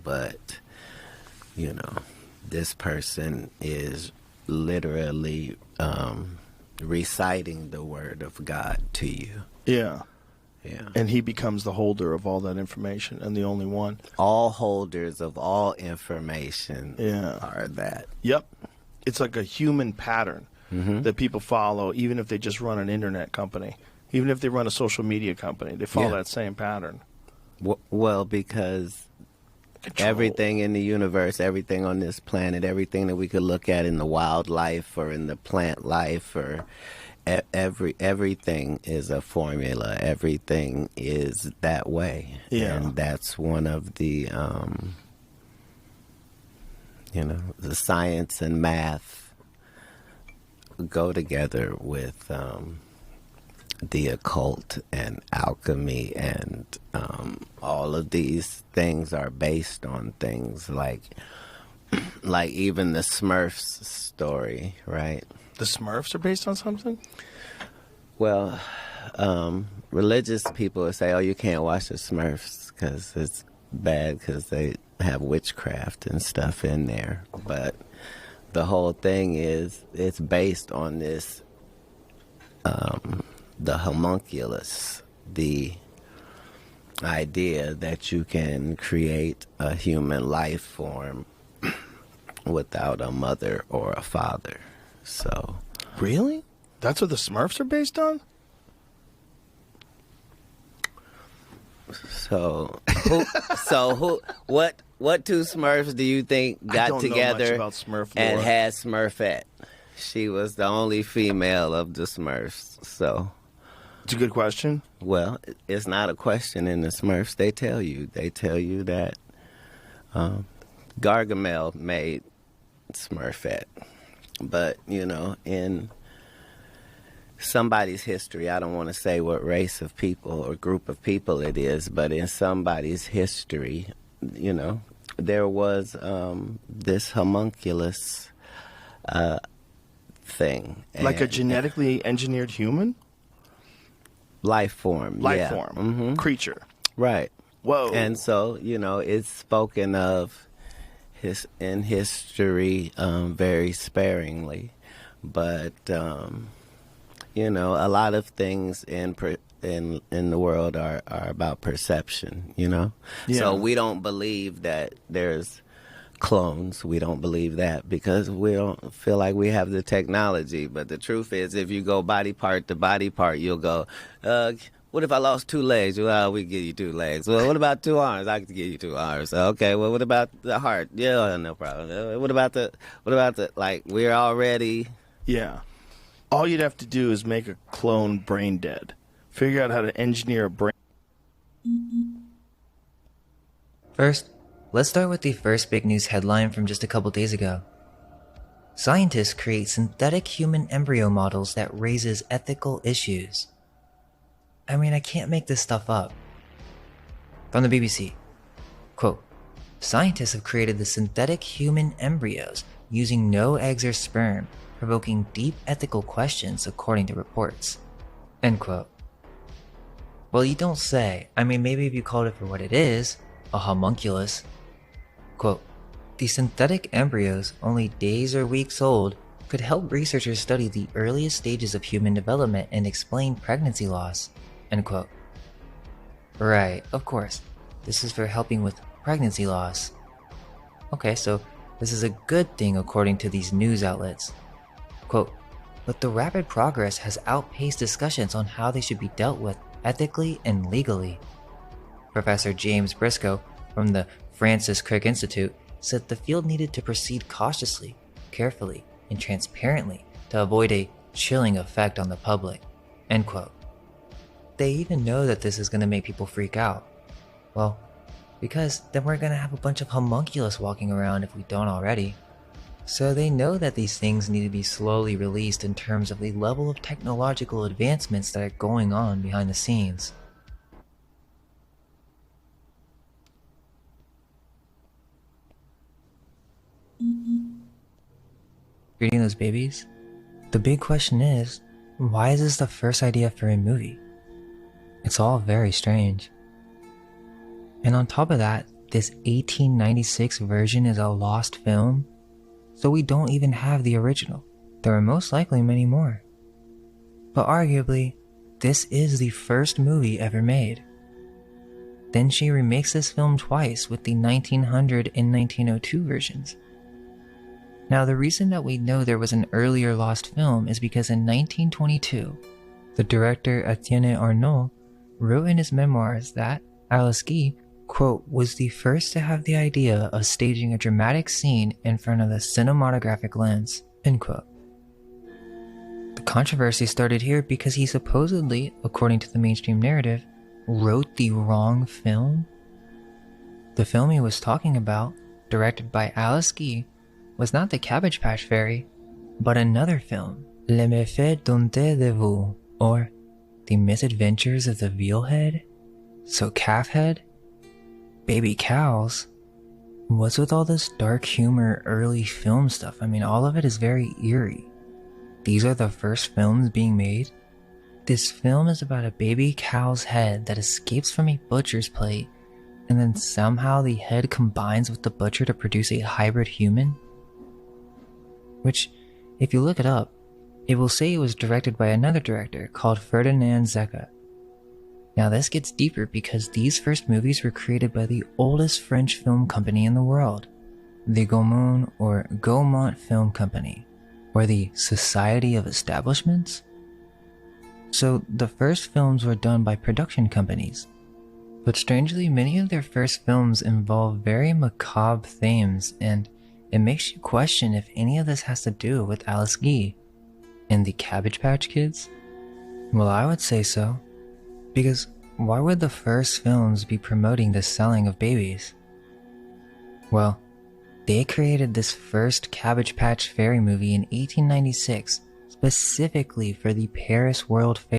but, this person is literally reciting the word of God to you. Yeah. Yeah. And he becomes the holder of all that information and the only one. All holders of all information are that. Yep. It's like a human pattern that people follow, even if they just run an internet company. Even if they run a social media company, they follow that same pattern. Well, because everything in the universe, everything on this planet, everything that we could look at in the wildlife or in the plant life, or everything is a formula. Everything is that way. Yeah. And that's one of the, the science and math go together with the occult and alchemy, and all of these things are based on things like even the Smurfs story, right? The Smurfs are based on something? Well, religious people would say, oh, you can't watch the Smurfs because it's bad because they have witchcraft and stuff in there. But the whole thing is, it's based on this, the homunculus, the idea that you can create a human life form without a mother or a father. So, really? That's what the Smurfs are based on? What two Smurfs do you think got together and had Smurfette? She was the only female of the Smurfs. So, it's a good question. Well, it's not a question in the Smurfs. They tell you that Gargamel made Smurfette. But, in somebody's history, I don't want to say what race of people or group of people it is, but in somebody's history, there was this homunculus thing. Like a genetically engineered human? Life form. Mm-hmm. Creature. Right. Whoa. And so, it's spoken of in history very sparingly, but a lot of things in the world are about perception. So we don't believe that there's clones. We don't believe that because we don't feel like we have the technology. But the truth is, if you go body part to body part, you'll go, what if I lost 2 legs? Well, we can give you 2 legs. Well, what about 2 arms? I can give you 2 arms. Okay, well, what about the heart? Yeah, no problem. What about the, we're already... Yeah. All you'd have to do is make a clone brain dead. Figure out how to engineer a brain. First, let's start with the first big news headline from just a couple days ago. Scientists create synthetic human embryo models that raises ethical issues. I mean, I can't make this stuff up. From the BBC, quote, scientists have created the synthetic human embryos using no eggs or sperm, provoking deep ethical questions according to reports, end quote. Well, you don't say. I mean, maybe if you called it for what it is, a homunculus. Quote, the synthetic embryos, only days or weeks old, could help researchers study the earliest stages of human development and explain pregnancy loss, end quote. Right, of course. This is for helping with pregnancy loss. Okay, so this is a good thing according to these news outlets. Quote, but the rapid progress has outpaced discussions on how they should be dealt with ethically and legally. Professor James Briscoe from the Francis Crick Institute said the field needed to proceed cautiously, carefully, and transparently to avoid a chilling effect on the public, end quote. They even know that this is going to make people freak out. Well, because then we're going to have a bunch of homunculus walking around if we don't already. So they know that these things need to be slowly released in terms of the level of technological advancements that are going on behind the scenes. Reading those babies? The big question is, why is this the first idea for a movie? It's all very strange. And on top of that, this 1896 version is a lost film, so we don't even have the original. There are most likely many more. But arguably, this is the first movie ever made. Then she remakes this film twice with the 1900 and 1902 versions. Now, the reason that we know there was an earlier lost film is because in 1922, the director Etienne Arnaud wrote in his memoirs that Alice Guy, quote, was the first to have the idea of staging a dramatic scene in front of the cinematographic lens, end quote. The controversy started here because he supposedly, according to the mainstream narrative, wrote the wrong film. The film he was talking about, directed by Alice Guy, was not The Cabbage Patch Fairy, but another film, Les Méfaits Domptés de Vous, or The Misadventures of the Veal Head. So calf head? Baby cows? What's with all this dark humor early film stuff? I mean, all of it is very eerie. These are the first films being made? This film is about a baby cow's head that escapes from a butcher's plate, and then somehow the head combines with the butcher to produce a hybrid human? Which, if you look it up, it will say it was directed by another director called Ferdinand Zecca. Now this gets deeper because these first movies were created by the oldest French film company in the world, the Gaumont or Gaumont Film Company, or the Society of Establishments. So the first films were done by production companies, but strangely many of their first films involve very macabre themes, and it makes you question if any of this has to do with Alice Guy and the Cabbage Patch Kids. Well, I would say so, because why would the first films be promoting the selling of babies? Well, they created this first Cabbage Patch Fairy movie in 1896 specifically for the Paris World Fair.